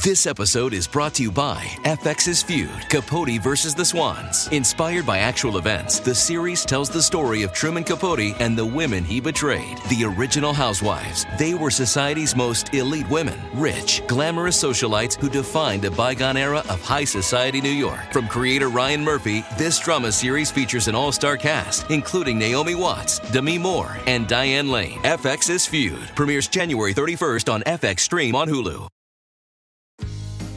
This episode is brought to you by FX's Feud, Capote versus the Swans. Inspired by actual events, the series tells the story of Truman Capote and the women he betrayed. The original housewives. They were society's most elite women. Rich, glamorous socialites who defined a bygone era of high society New York. From creator Ryan Murphy, this drama series features an all-star cast, including Naomi Watts, Demi Moore, and Diane Lane. FX's Feud premieres January 31st on FX Stream on Hulu.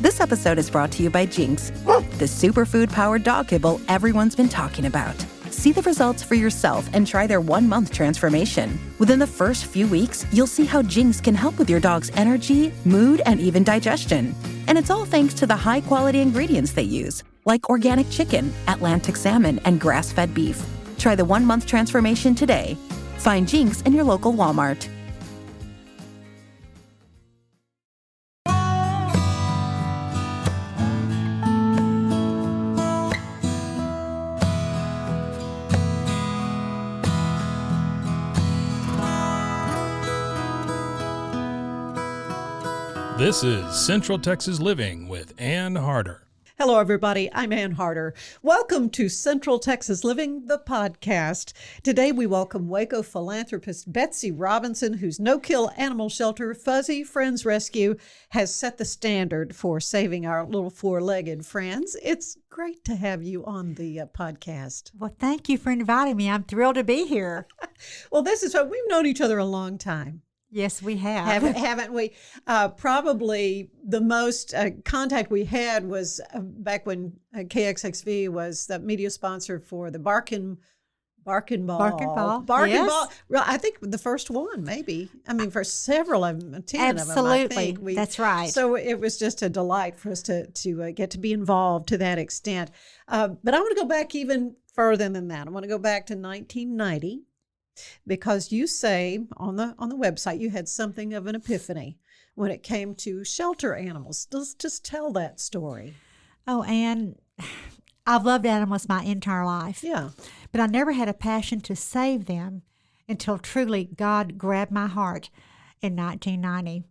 This episode is brought to you by Jinx, the superfood-powered dog kibble everyone's been talking about. See the results for yourself and try their 1-month transformation. Within the first few weeks, you'll see how Jinx can help with your dog's energy, mood, and even digestion. And it's all thanks to the high-quality ingredients they use, like organic chicken, Atlantic salmon, and grass-fed beef. Try the 1-month transformation today. Find Jinx in your local Walmart. This is Central Texas Living with Ann Harder. Hello, everybody. I'm Ann Harder. Welcome to Central Texas Living, the podcast. Today, we welcome Waco philanthropist Betsy Robinson, whose no-kill animal shelter, Fuzzy Friends Rescue, has set the standard for saving our little four-legged friends. It's great to have you on the podcast. Well, thank you for inviting me. I'm thrilled to be here. Well, this is what we've known each other a long time. Yes, we have. Haven't we? Probably the most contact we had was back when KXXV was the media sponsor for the Barkin' Ball. Barkin' Ball. Yes. Ball. Well, I think the first one, maybe. I mean, for several of them, 10 Absolutely. of them, I think. That's right. So it was just a delight for us to get to be involved to that extent. But I want to go back even further than that. I want to go back to 1990. Because you say on the website you had something of an epiphany when it came to shelter animals. Just tell that story. Oh, Ann, I've loved animals my entire life. Yeah. But I never had a passion to save them until truly God grabbed my heart in 1990.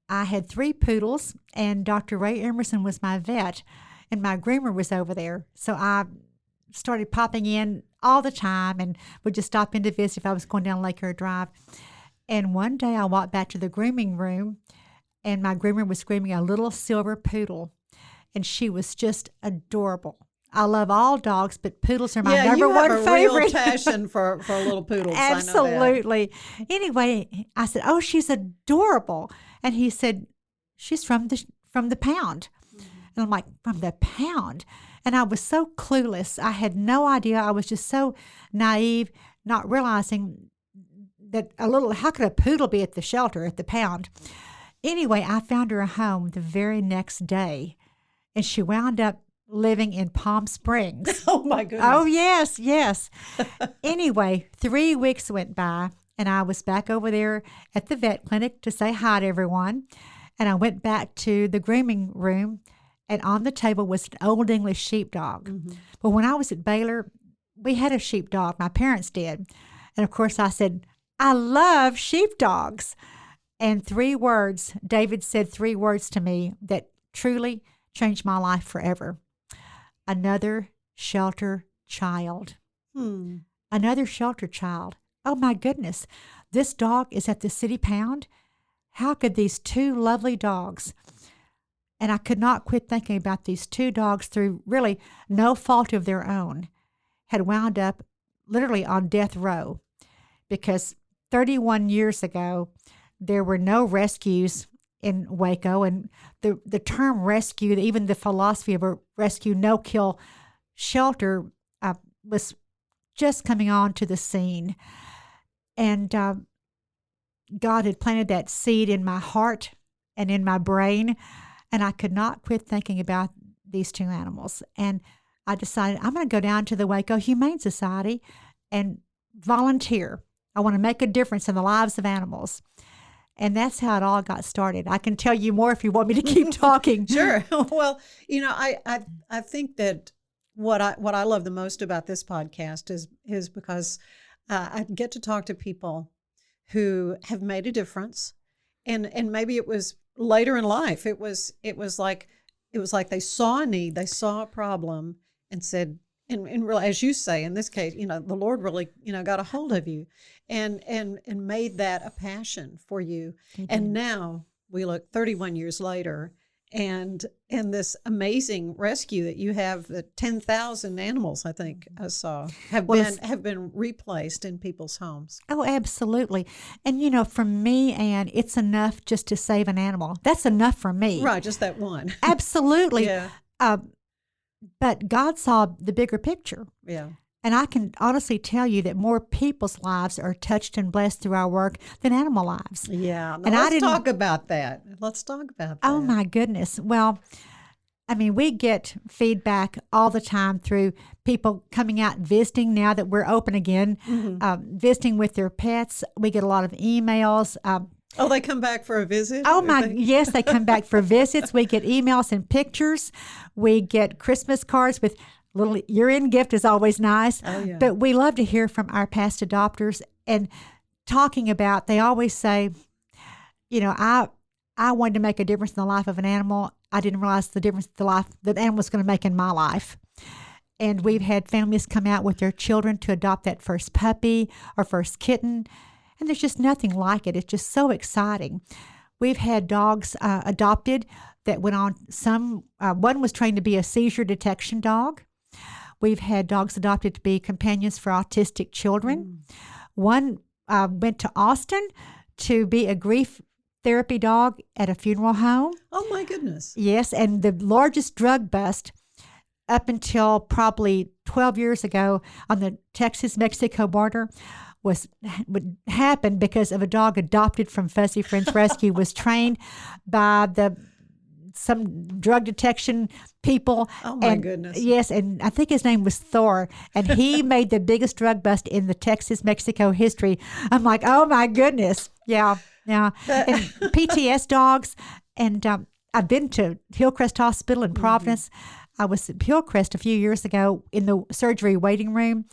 I had 3 poodles, and Dr. Ray Emerson was my vet, and my groomer was over there. So I started popping in all the time and would just stop in to visit if I was going down Lake Erie Drive. And one day I walked back to the grooming room, and my groomer was grooming a little silver poodle, and she was just adorable. I love all dogs, but poodles are my number one favorite. Yeah, you have a real passion for little poodles. Absolutely. I know that. Anyway, I said, "Oh, she's adorable," and he said, "She's from the pound." And I'm like, "From the pound?" And I was so clueless. I had no idea. I was just so naive, not realizing that how could a poodle be at the shelter, at the pound? Anyway, I found her a home the very next day, and she wound up living in Palm Springs. Oh, my goodness. Oh, yes. Anyway, 3 weeks went by, and I was back over there at the vet clinic to say hi to everyone. And I went back to the grooming room, and on the table was an old English sheepdog. Mm-hmm. But when I was at Baylor, we had a sheepdog. My parents did. And, of course, I said, "I love sheepdogs." And David said 3 words to me that truly changed my life forever. Another shelter child. Another shelter child. Oh, my goodness. This dog is at the city pound? How could these 2 lovely dogs... And I could not quit thinking about these 2 dogs through really no fault of their own, had wound up literally on death row, because 31 years ago, there were no rescues in Waco. And the term rescue, even the philosophy of a rescue no-kill shelter was just coming on to the scene. And God had planted that seed in my heart and in my brain. And I could not quit thinking about these 2 animals. And I decided I'm going to go down to the Waco Humane Society and volunteer. I want to make a difference in the lives of animals. And that's how it all got started. I can tell you more if you want me to keep talking. Sure. Well, I think that what I love the most about this podcast is because I get to talk to people who have made a difference. And maybe it was later in life, it was like they saw a need, they saw a problem, and said, and really, as you say, in this case, the Lord really, got a hold of you, and made that a passion for you. And now we look 31 years later, and this amazing rescue that you have, the 10,000 animals, I think I saw, have been replaced in people's homes. Oh, absolutely. And for me, Anne, it's enough just to save an animal. That's enough for me. Right, just that one. Absolutely. Yeah. But God saw the bigger picture. Yeah. And I can honestly tell you that more people's lives are touched and blessed through our work than animal lives. Yeah. And let's talk about that. Let's talk about that. Oh, my goodness. Well, I mean, we get feedback all the time through people coming out visiting now that we're open again, visiting with their pets. We get a lot of emails. Oh, they come back for a visit? Oh, yes, they come back for visits. We get emails and pictures. We get Christmas cards with little year-end gift is always nice. Oh, yeah. But we love to hear from our past adopters and talking about, they always say, I wanted to make a difference in the life of an animal. I didn't realize the difference the animal was going to make in my life. And we've had families come out with their children to adopt that first puppy or first kitten. And there's just nothing like it. It's just so exciting. We've had dogs adopted that went on one was trained to be a seizure detection dog. We've had dogs adopted to be companions for autistic children. One went to Austin to be a grief therapy dog at a funeral home. Oh, my goodness. Yes, and the largest drug bust up until probably 12 years ago on the Texas-Mexico border would happen because of a dog adopted from Fuzzy Friends Rescue, was trained by some drug detection people. Oh, my goodness. Yes, and I think his name was Thor, and he made the biggest drug bust in the Texas-Mexico history. I'm like, oh, my goodness. Yeah. And PTS dogs, and I've been to Hillcrest Hospital in Providence. I was at Hillcrest a few years ago in the surgery waiting room,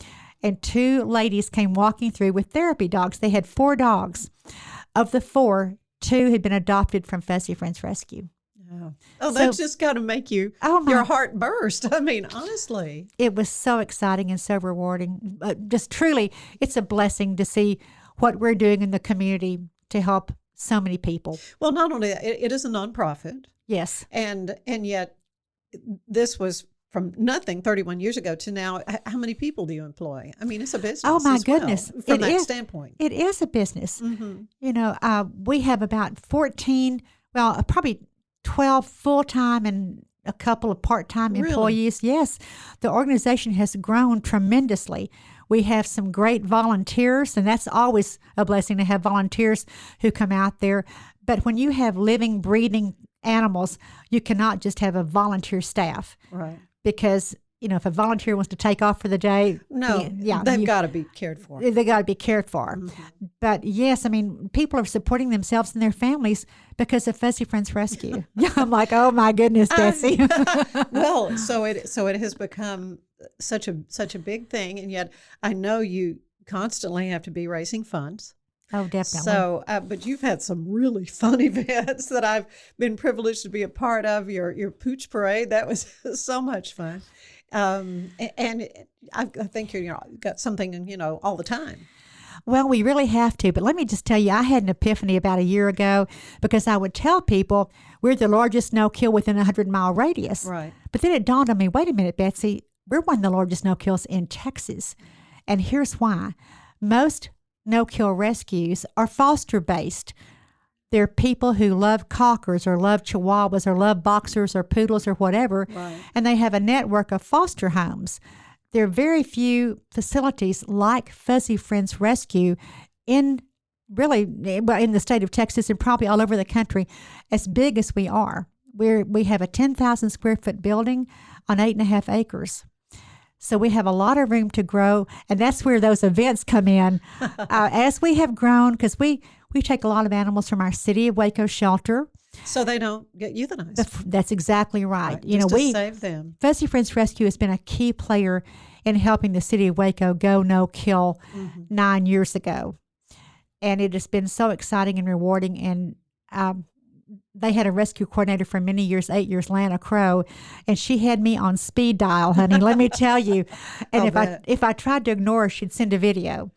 and 2 ladies came walking through with therapy dogs. They had 4 dogs. Of the 4, 2 had been adopted from Fuzzy Friends Rescue. Oh, that's just got to make your heart burst. I mean, honestly. It was so exciting and so rewarding. Just truly, it's a blessing to see what we're doing in the community to help so many people. Well, not only that, it is a nonprofit. Yes. And yet this was from nothing 31 years ago to now. How many people do you employ? I mean, it's a business. Oh, my goodness. From that standpoint. It is a business. We have about 14, probably 12 full-time and a couple of part-time employees. Yes, the organization has grown tremendously. We have some great volunteers, and that's always a blessing to have volunteers who come out there. But when you have living, breathing animals, you cannot just have a volunteer staff. Right. Because, if a volunteer wants to take off for the day, they've got to be cared for. They got to be cared for. But yes, I mean, people are supporting themselves and their families because of Fuzzy Friends Rescue. I'm like, oh my goodness, Betsy. Well, so it has become such a big thing, and yet I know you constantly have to be raising funds. Oh, definitely. So, but you've had some really fun events that I've been privileged to be a part of. Your Pooch Parade, that was so much fun. And I think you've got something, all the time. Well, we really have to. But let me just tell you, I had an epiphany about a year ago because I would tell people we're the largest no-kill within a 100-mile radius. Right. But then it dawned on me, wait a minute, Betsy, we're one of the largest no-kills in Texas. And here's why. Most no-kill rescues are foster-based. They're people who love cockers or love chihuahuas or love boxers or poodles or whatever, right. And they have a network of foster homes. There are very few facilities like Fuzzy Friends Rescue in the state of Texas and probably all over the country, as big as we are. We have a 10,000 square foot building on 8.5 acres. So we have a lot of room to grow, and that's where those events come in. As we have grown, because we take a lot of animals from our City of Waco shelter. So they don't get euthanized. That's exactly right. Just to save them. Fuzzy Friends Rescue has been a key player in helping the City of Waco go no-kill 9 years ago. And it has been so exciting and rewarding. And they had a rescue coordinator for many years, 8 years, Lana Crow, and she had me on speed dial, honey. Let me tell you. And if I tried to ignore her, she'd send a video.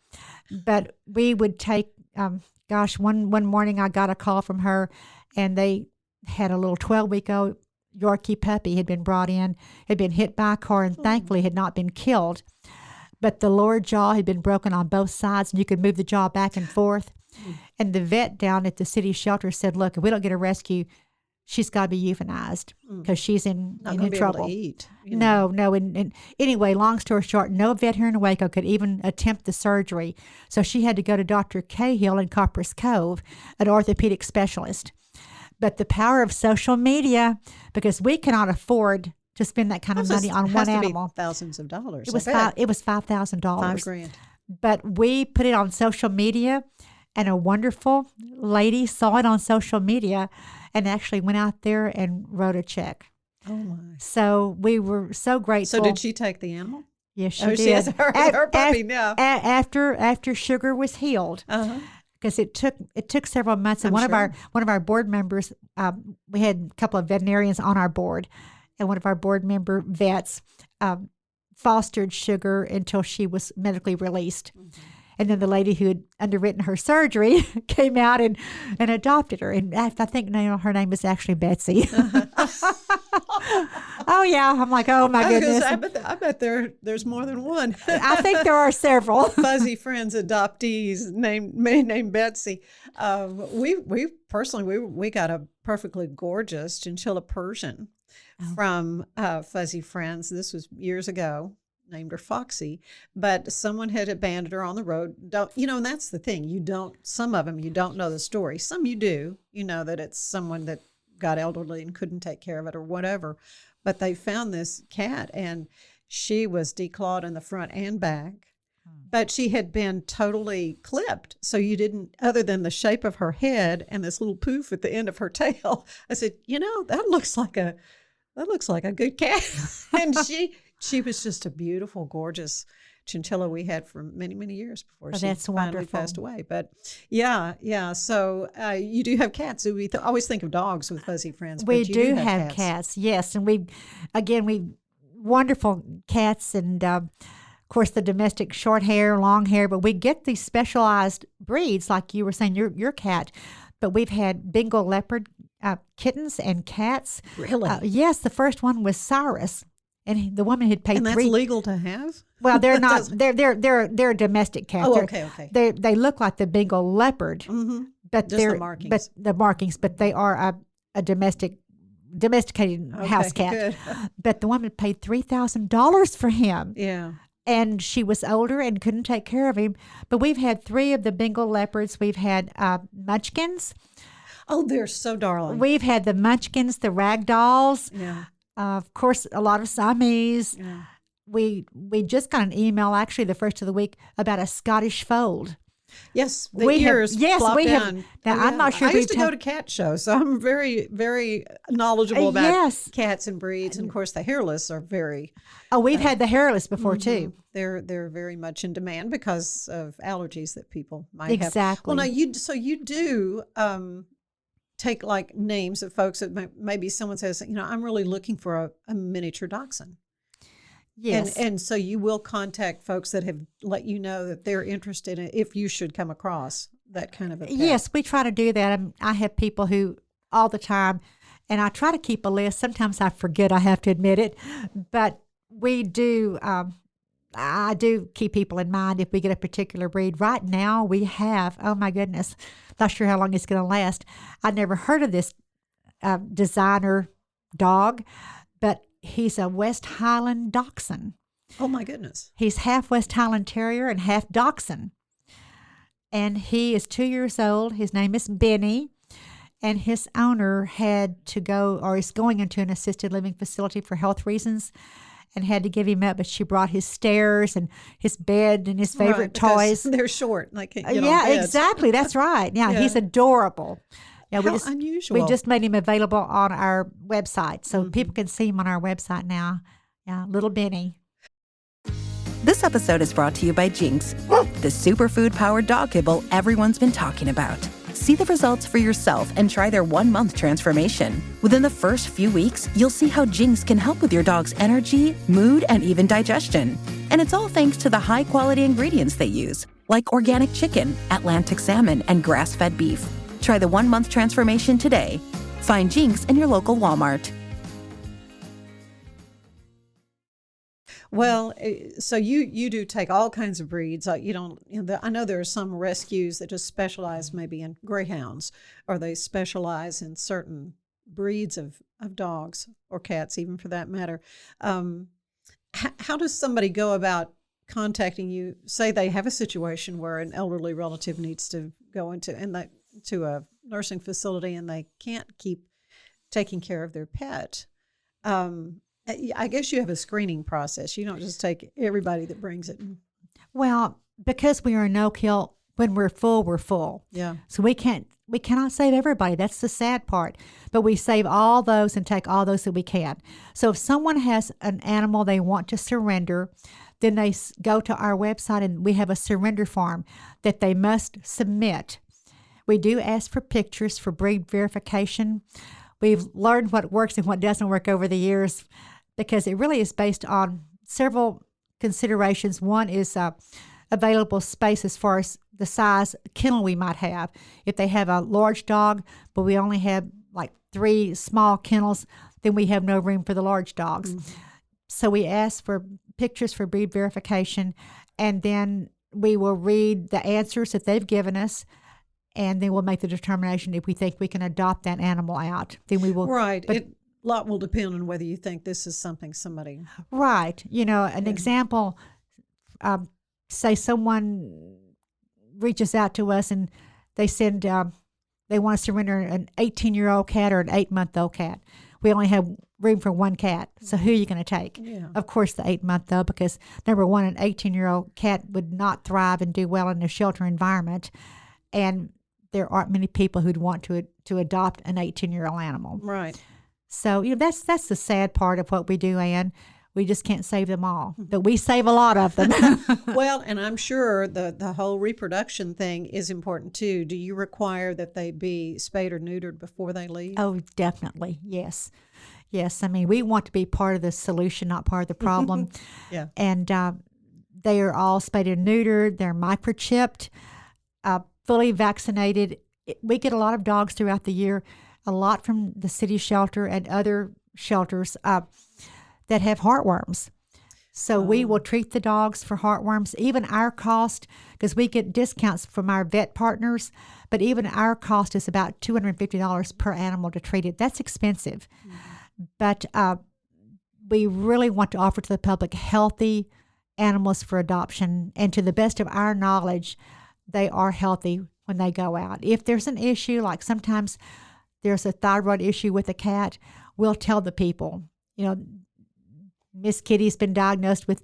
But we would take, one morning I got a call from her, and they had a little 12-week-old Yorkie puppy had been brought in, had been hit by a car, and thankfully had not been killed. But the lower jaw had been broken on both sides, and you could move the jaw back and forth. And the vet down at the city shelter said, look, if we don't get a rescue, she's got to be euthanized because she's in trouble. Able to eat, No. And anyway, long story short, no vet here in Waco could even attempt the surgery. So she had to go to Dr. Cahill in Copper's Cove, an orthopedic specialist. But the power of social media, because we cannot afford to spend that kind of money on one animal. Thousands of dollars. It was $5,000. $5,000. But we put it on social media, and a wonderful lady saw it on social media and actually went out there and wrote a check. Oh, my. So we were so grateful. So did she take the animal? Yes, she did. She has her puppy now. After Sugar was healed. Because it took several months, and one of our board members, we had a couple of veterinarians on our board, and one of our board member vets fostered Sugar until she was medically released. Mm-hmm. And then the lady who had underwritten her surgery came out and adopted her. And I think her name is actually Betsy. Oh, yeah. I'm like, oh, my goodness. I bet there's more than one. I think there are several. Fuzzy Friends adoptees named Betsy. We personally got a perfectly gorgeous chinchilla Persian from Fuzzy Friends. This was years ago. Named her Foxy, but someone had abandoned her on the road. And that's the thing. Some of them, you don't know the story. Some you do, that it's someone that got elderly and couldn't take care of it or whatever. But they found this cat, and she was declawed in the front and back, but she had been totally clipped. So you didn't, other than the shape of her head and this little poof at the end of her tail. I said, that looks like a good cat. And she was just a beautiful, gorgeous chinchilla we had for many, many years before she finally passed away. But yeah. So you do have cats. We always think of dogs with Fuzzy Friends. We but you do have cats, yes. And we wonderful cats, and of course the domestic short hair, long hair. But we get these specialized breeds, like you were saying, your cat. But we've had Bengal leopard kittens and cats. Really? Yes. The first one was Cyrus. And the woman had paid and that's legal to have? Well, they're not. They're a domestic cat. Oh, okay. They look like the Bengal leopard, but just the markings. But the markings. But they are a domesticated house cat. Good. But the woman paid $3,000 for him. Yeah. And she was older and couldn't take care of him. But we've had 3 of the Bengal leopards. We've had munchkins. Oh, they're so darling. We've had the munchkins, the rag dolls. Yeah. Of course, a lot of Siamese. Yeah. We just got an email actually the first of the week about a Scottish fold. Yes, ears flop down. Now, I'm not sure. I used to go to cat shows, so I'm very, very knowledgeable about cats and breeds. And of course, the hairless are very. Oh, we've had the hairless before too. They're very much in demand because of allergies that people might have. Exactly. Well, now you do. Take like names of folks that maybe someone says, I'm really looking for a miniature dachshund. Yes. And so you will contact folks that have let you know that they're interested in if you should come across that kind of a pet. Yes, we try to do that. I have people who all the time, and I try to keep a list. Sometimes I forget, I have to admit it, but we do. I do keep people in mind if we get a particular breed. Right now we have, oh my goodness, not sure how long it's going to last. I'd never heard of this designer dog, but he's a West Highland Dachshund. Oh my goodness. He's half West Highland Terrier and half Dachshund. And he is 2 years old. His name is Benny. And his owner had to go, or is going into an assisted living facility for health reasons, and had to give him up, but she brought his stairs and his bed and his favorite toys. They're short. They can't get on beds. Exactly. That's right. Yeah, he's adorable. Yeah, How unusual. We just made him available on our website, so people can see him on our website now. Yeah, little Benny. This episode is brought to you by Jinx, the superfood-powered dog kibble everyone's been talking about. See the results for yourself and try their 1-month transformation. Within the first few weeks, you'll see how Jinx can help with your dog's energy, mood, and even digestion. And it's all thanks to the high-quality ingredients they use, like organic chicken, Atlantic salmon, and grass-fed beef. Try the 1-month transformation today. Find Jinx in your local Walmart. Well, so you do take all kinds of breeds. You don't. I know there are some rescues that just specialize maybe in greyhounds, or they specialize in certain breeds of dogs or cats, even for that matter. How does somebody go about contacting you? Say they have a situation where an elderly relative needs to go into a nursing facility and they can't keep taking care of their pet. I guess you have a screening process. You don't just take everybody that brings it. Well, because we are a no-kill, when we're full, we're full. Yeah. So we cannot save everybody. That's the sad part. But we save all those and take all those that we can. So if someone has an animal they want to surrender, then they go to our website and we have a surrender form that they must submit. We do ask for pictures for breed verification. We've learned what works and what doesn't work over the years, because it really is based on several considerations. One is available space as far as the size kennel we might have. If they have a large dog, but we only have like 3 small kennels, then we have no room for the large dogs. Mm-hmm. So we ask for pictures for breed verification, and then we will read the answers that they've given us, and then we'll make the determination if we think we can adopt that animal out. Then we will. Right. A lot will depend on whether you think this is something somebody. Right. An example, say someone reaches out to us and they send, they want to surrender an 18-year-old cat or an 8-month-old cat. We only have room for 1 cat. So who are you going to take? Yeah. Of course, the 8-month-old, because number one, an 18-year-old cat would not thrive and do well in a shelter environment. And there aren't many people who'd want to adopt an 18-year-old animal. Right. So, that's the sad part of what we do, Ann. We just can't save them all, but we save a lot of them. Well, and I'm sure the whole reproduction thing is important too. Do you require that they be spayed or neutered before they leave? Oh, definitely. Yes. Yes. I mean, we want to be part of the solution, not part of the problem. Yeah. And they are all spayed and neutered. They're microchipped, fully vaccinated. We get a lot of dogs throughout the year, a lot from the city shelter and other shelters that have heartworms. So we will treat the dogs for heartworms, even our cost, because we get discounts from our vet partners, but even our cost is about $250 per animal to treat it. That's expensive. Mm-hmm. But we really want to offer to the public healthy animals for adoption, and to the best of our knowledge, they are healthy when they go out. If there's an issue, like sometimes there's a thyroid issue with a cat, we'll tell the people, Miss Kitty's been diagnosed with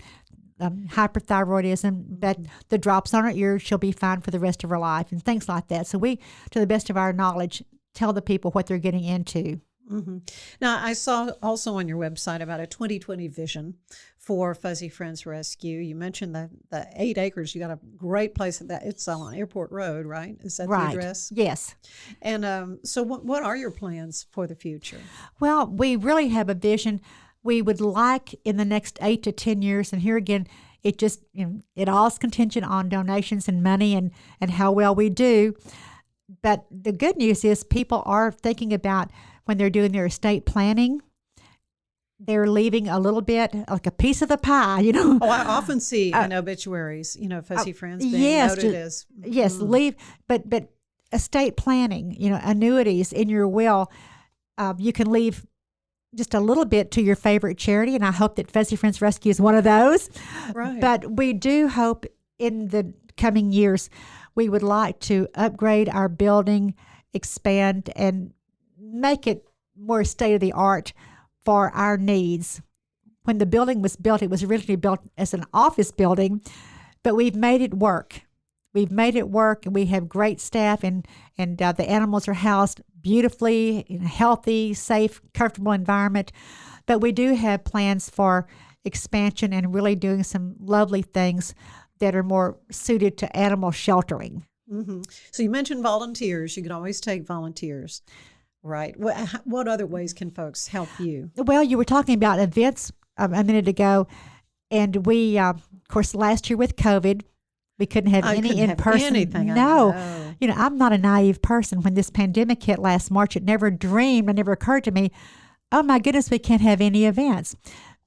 hyperthyroidism, but the drops on her ears, she'll be fine for the rest of her life, and things like that. So we, to the best of our knowledge, tell the people what they're getting into. Mm-hmm. Now, I saw also on your website about a 2020 vision for Fuzzy Friends Rescue. You mentioned the 8 acres. You got a great place at that. It's on Airport Road, right? Is that right. the address? Yes. And so what are your plans for the future? Well, we really have a vision. We would like in the next 8 to 10 years, and here again, it just, it all is contingent on donations and money and how well we do. But the good news is people are thinking about, when they're doing their estate planning, they're leaving a little bit, like a piece of the pie, Oh, I often see in obituaries, Fuzzy Friends being noted as. Yes, leave, but estate planning, annuities in your will, you can leave just a little bit to your favorite charity, and I hope that Fuzzy Friends Rescue is one of those. Right. But we do hope in the coming years, we would like to upgrade our building, expand, and make it more state-of-the-art for our needs. When the building was built, it was originally built as an office building, but we've made it work. We've made it work, and we have great staff, and the animals are housed beautifully in a healthy, safe, comfortable environment. But we do have plans for expansion and really doing some lovely things that are more suited to animal sheltering. So you mentioned volunteers. You can always take volunteers, right? What other ways can folks help you? Well, you were talking about events a minute ago, and we, of course, last year with COVID, we couldn't have any in person. Anything. No, I know. I'm not a naive person. When this pandemic hit last March, it never occurred to me, oh my goodness, we can't have any events.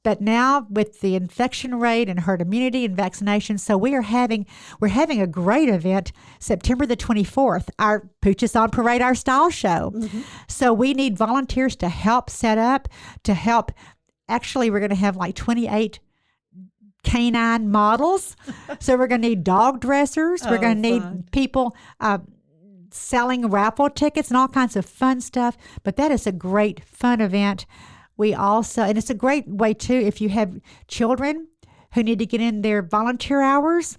But now with the infection rate and herd immunity and vaccination, so we're having a great event September the 24th, our Pooches on Parade, our style show. So we need volunteers to help set up, to help. Actually, we're going to have like 28 canine models. So we're going to need dog dressers. We're going to need people selling raffle tickets and all kinds of fun stuff. But that is a great, fun event. We also, and it's a great way too, if you have children who need to get in their volunteer hours,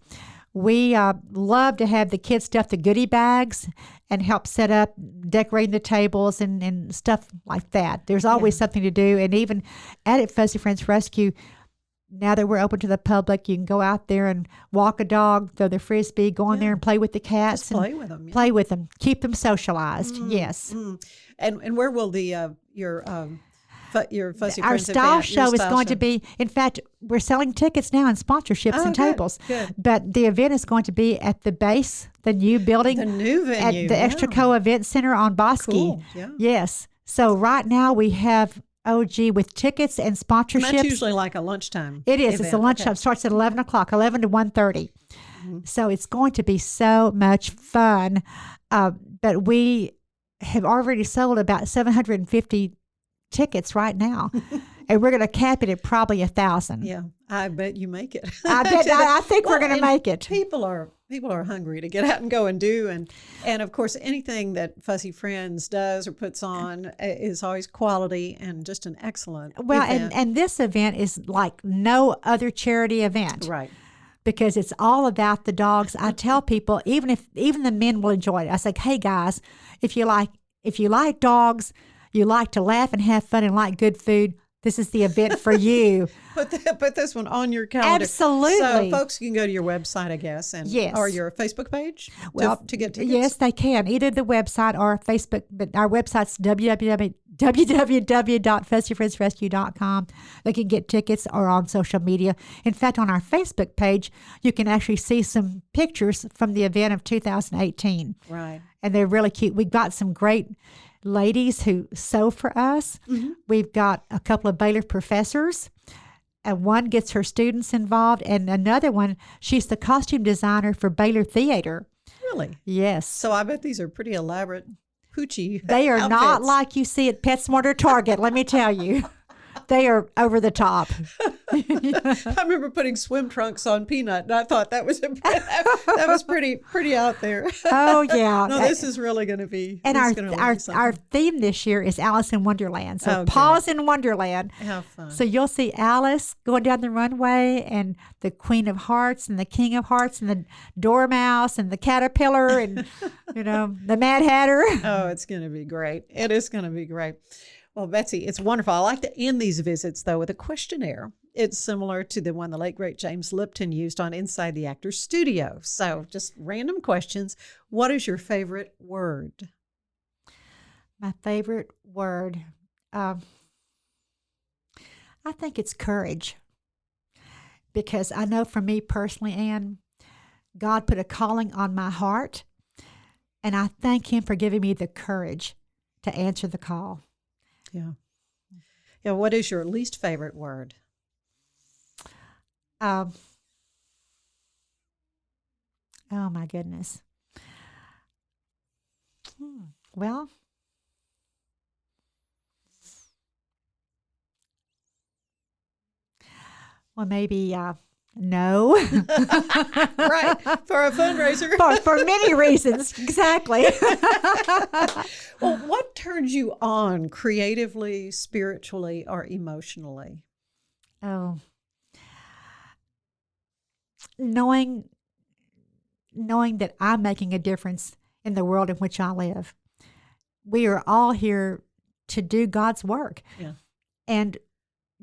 we love to have the kids stuff the goodie bags and help set up, decorating the tables and stuff like that. There's always something to do. And even at Fuzzy Friends Rescue, now that we're open to the public, you can go out there and walk a dog, throw the frisbee, go in there and play with the cats. Just play with them. Play with them. Keep them socialized. Yes. And where will your Fuzzy Our Friends style event, show is going to be, in fact, we're selling tickets now and sponsorships and tables. Good. But the event is going to be at the base, the new building. The new venue. At the Extra Co Event Center on Bosque. Cool. Yeah. Yes. So right now we have, with tickets and sponsorships. And that's usually like a lunchtime. It is. Event. It's a lunchtime. It starts at 11 o'clock, 11 to 1:30. So it's going to be so much fun. But we have already sold about 750 tickets right now. And we're going to cap it at probably 1,000. Yeah, I bet you make it. I think we're going to make it. People are hungry to get out and go and do, and of course anything that Fuzzy Friends does or puts on is always quality and just an excellent event. And this event is like no other charity event, Right. Because it's all about the dogs. I tell people, even the men will enjoy it. I say, hey guys, if you like dogs, you like to laugh and have fun and like good food, this is the event for you. Put this one on your calendar. Absolutely. So folks can go to your website, I guess, or your Facebook page to get tickets. Yes, they can. Either the website or Facebook, but our website's www.fuzzyfriendsrescue.com. They can get tickets or on social media. In fact, on our Facebook page, you can actually see some pictures from the event of 2018. Right. And they're really cute. We've got some great ladies who sew for us. We've got a couple of Baylor professors, and one gets her students involved, and another one, she's the costume designer for Baylor Theater. Really? Yes. So I bet these are pretty elaborate poochie They are not outfits. like you see at PetSmart or Target, let me tell you. They are over the top. I remember putting swim trunks on Peanut, and I thought that was pretty out there. Oh, yeah. No, this is really going to be. And this is gonna really be something. our theme this year is Alice in Wonderland. So Oh, Paws in Wonderland. How fun. So you'll see Alice going down the runway, and the Queen of Hearts and the King of Hearts and the Dormouse and the Caterpillar and the Mad Hatter. Oh, it's going to be great. It is going to be great. Well, Betsy, it's wonderful. I like to end these visits, though, with a questionnaire. It's similar to the one the late, great James Lipton used on Inside the Actor's Studio. So just random questions. What is your favorite word? My favorite word, I think it's courage. Because I know for me personally, Anne, God put a calling on my heart, and I thank Him for giving me the courage to answer the call. Yeah. Yeah. What is your least favorite word? Oh my goodness. Well, maybe no. Right. For a fundraiser. for many reasons. Exactly. Well, what turns you on creatively, spiritually, or emotionally? Oh. Knowing that I'm making a difference in the world in which I live. We are all here to do God's work. Yeah. And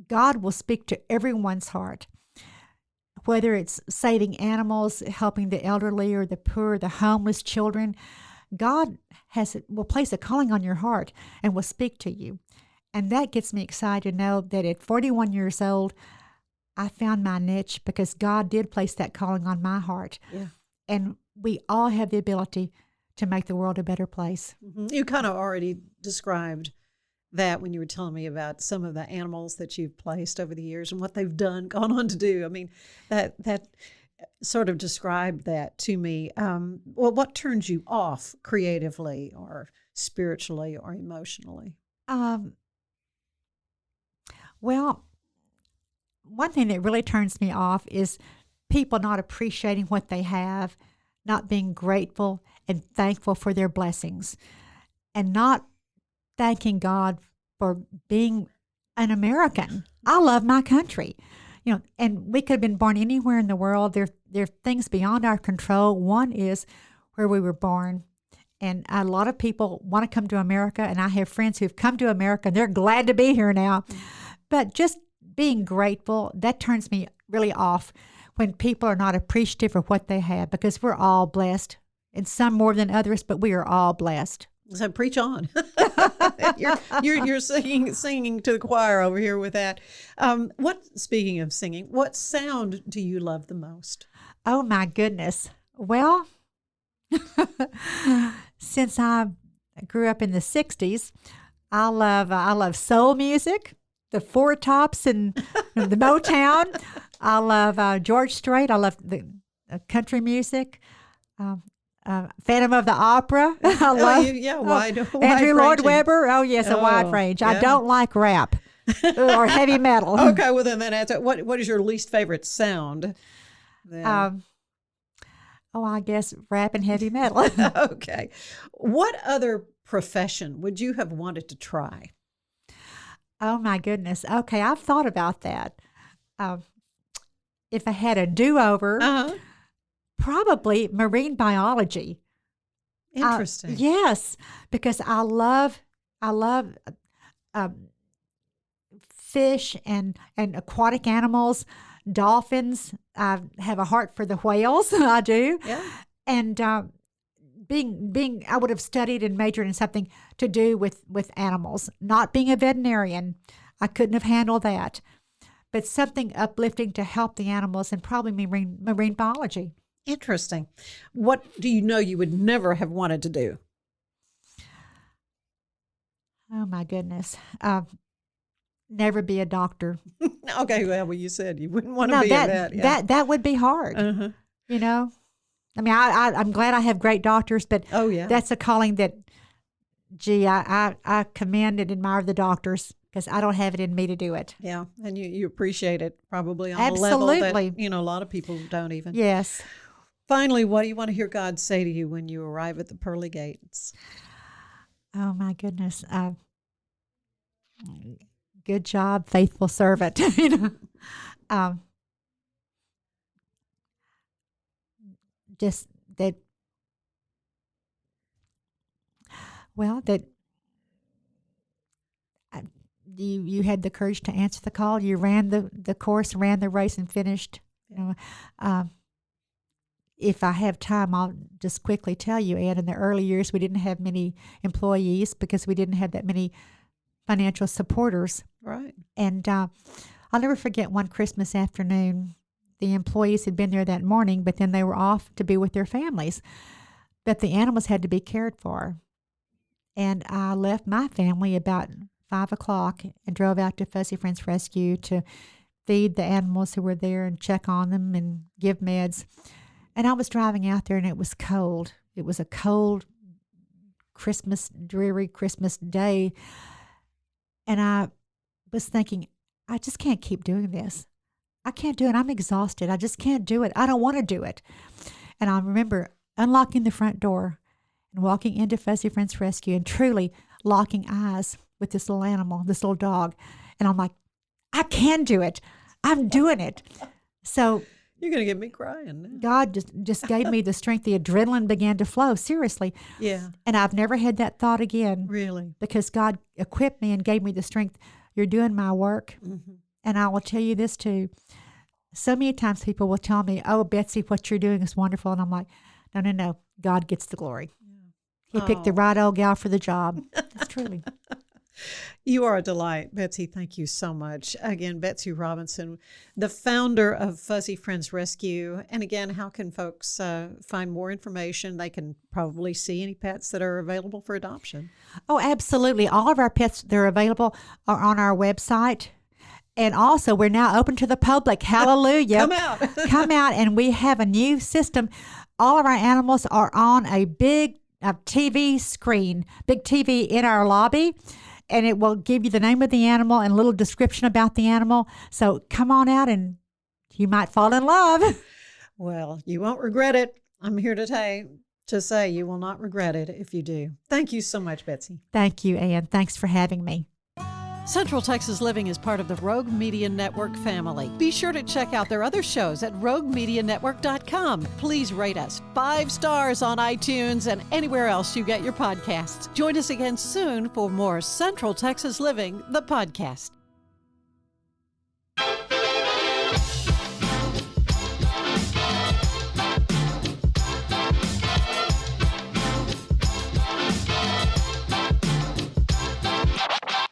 God will speak to everyone's heart. whether it's saving animals, helping the elderly or the poor, the homeless children, God will place a calling on your heart and will speak to you. And that gets me excited to know that at 41 years old, I found my niche because God did place that calling on my heart. Yeah. And we all have the ability to make the world a better place. You kind of already described that when you were telling me about some of the animals that you've placed over the years and what they've gone on to do. I mean, that sort of described that to me. Well, what turns you off creatively or spiritually or emotionally? Well, one thing that really turns me off is people not appreciating what they have, not being grateful and thankful for their blessings, and not thanking God for being an American. I love my country, and we could have been born anywhere in the world. There are things beyond our control. One is where we were born. And a lot of people want to come to America, and I have friends who've come to America, and they're glad to be here now. But just being grateful, that turns me really off when people are not appreciative of what they have, because we're all blessed, and some more than others, but we are all blessed. So preach on. you're singing to the choir over here with that. Speaking of singing, what sound do you love the most? Oh my goodness. Well, since I grew up in the 60s, I love soul music, the Four Tops and the Motown. I love George Strait. I love the country music. Phantom of the Opera. I love wide Andrew Lloyd ranging. Webber. Oh yes, a wide range. Yeah. I don't like rap or heavy metal. Okay, well then that's it. What is your least favorite sound? Then? I guess rap and heavy metal. Okay. What other profession would you have wanted to try? Oh my goodness. Okay, I've thought about that. If I had a do-over, probably marine biology. Interesting. Yes, because I love fish and aquatic animals, dolphins. I have a heart for the whales. I do. Yeah. And I would have studied and majored in something to do with animals. Not being a veterinarian, I couldn't have handled that. But something uplifting to help the animals, and probably marine biology. Interesting. What do you know you would never have wanted to do? Oh my goodness. Never be a doctor. Okay, well, you said you wouldn't want to be a vet. Yeah. That would be hard. I mean, I'm glad I have great doctors, but that's a calling that, I commend and admire the doctors, because I don't have it in me to do it. Yeah, and you appreciate it probably on Absolutely. a level that, a lot of people don't even. Yes. Finally, what do you want to hear God say to you when you arrive at the pearly gates? Oh my goodness. Good job, faithful servant. Just that. Well, that you had the courage to answer the call. You ran the course, ran the race, and finished. If I have time, I'll just quickly tell you, Ann, in the early years, we didn't have many employees because we didn't have that many financial supporters. Right. And I'll never forget one Christmas afternoon. The employees had been there that morning, but then they were off to be with their families. But the animals had to be cared for. And I left my family about 5 o'clock and drove out to Fuzzy Friends Rescue to feed the animals who were there and check on them and give meds. And I was driving out there, and it was cold. It was a cold dreary Christmas day. And I was thinking, I just can't keep doing this. I can't do it. I'm exhausted. I just can't do it. I don't want to do it. And I remember unlocking the front door and walking into Fuzzy Friends Rescue and truly locking eyes with this little animal, this little dog. And I'm like, I can do it. I'm doing it. So you're going to get me crying now. God just gave me the strength. The adrenaline began to flow, seriously. Yeah. And I've never had that thought again. Really? Because God equipped me and gave me the strength. You're doing my work. Mm-hmm. And I will tell you this too. So many times people will tell me, "Oh, Betsy, what you're doing is wonderful." And I'm like, no. God gets the glory. He picked the right old gal for the job. That's truly. You are a delight, Betsy. Thank you so much. Again, Betsy Robinson, the founder of Fuzzy Friends Rescue. And again, how can folks find more information? They can probably see any pets that are available for adoption. Oh, absolutely. All of our pets that are available are on our website. And also, we're now open to the public. Hallelujah. Come out. Come out, and we have a new system. All of our animals are on a big TV screen, big TV in our lobby, and it will give you the name of the animal and a little description about the animal. So come on out, and you might fall in love. Well, you won't regret it. I'm here to say you will not regret it if you do. Thank you so much, Betsy. Thank you, Ann. Thanks for having me. Central Texas Living is part of the Rogue Media Network family. Be sure to check out their other shows at roguemedianetwork.com. Please rate us 5 stars on iTunes and anywhere else you get your podcasts. Join us again soon for more Central Texas Living, the podcast.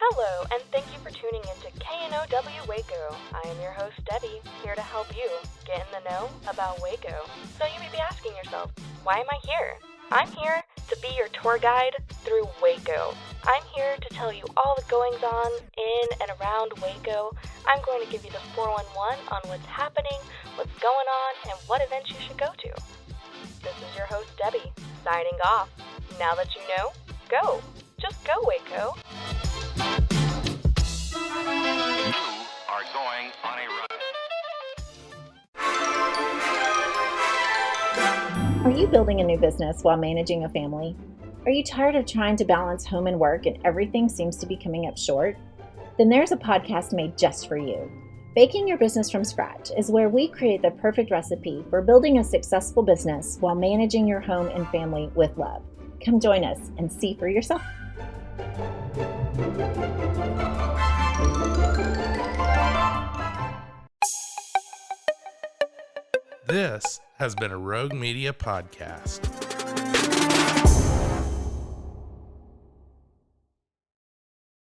Hello, and thank you for tuning into KNOW Waco. I am your host, Debbie, here to help you get in the know about Waco. So you may be asking yourself, why am I here? I'm here to be your tour guide through Waco. I'm here to tell you all the goings-on in and around Waco. I'm going to give you the 411 on what's happening, what's going on, and what events you should go to. This is your host, Debbie, signing off. Now that you know, go. Just go, Waco. You are going on a run. Are you building a new business while managing a family? Are you tired of trying to balance home and work and everything seems to be coming up short? Then there's a podcast made just for you. Baking Your Business from Scratch is where we create the perfect recipe for building a successful business while managing your home and family with love. Come join us and see for yourself. This has been a Rogue Media podcast.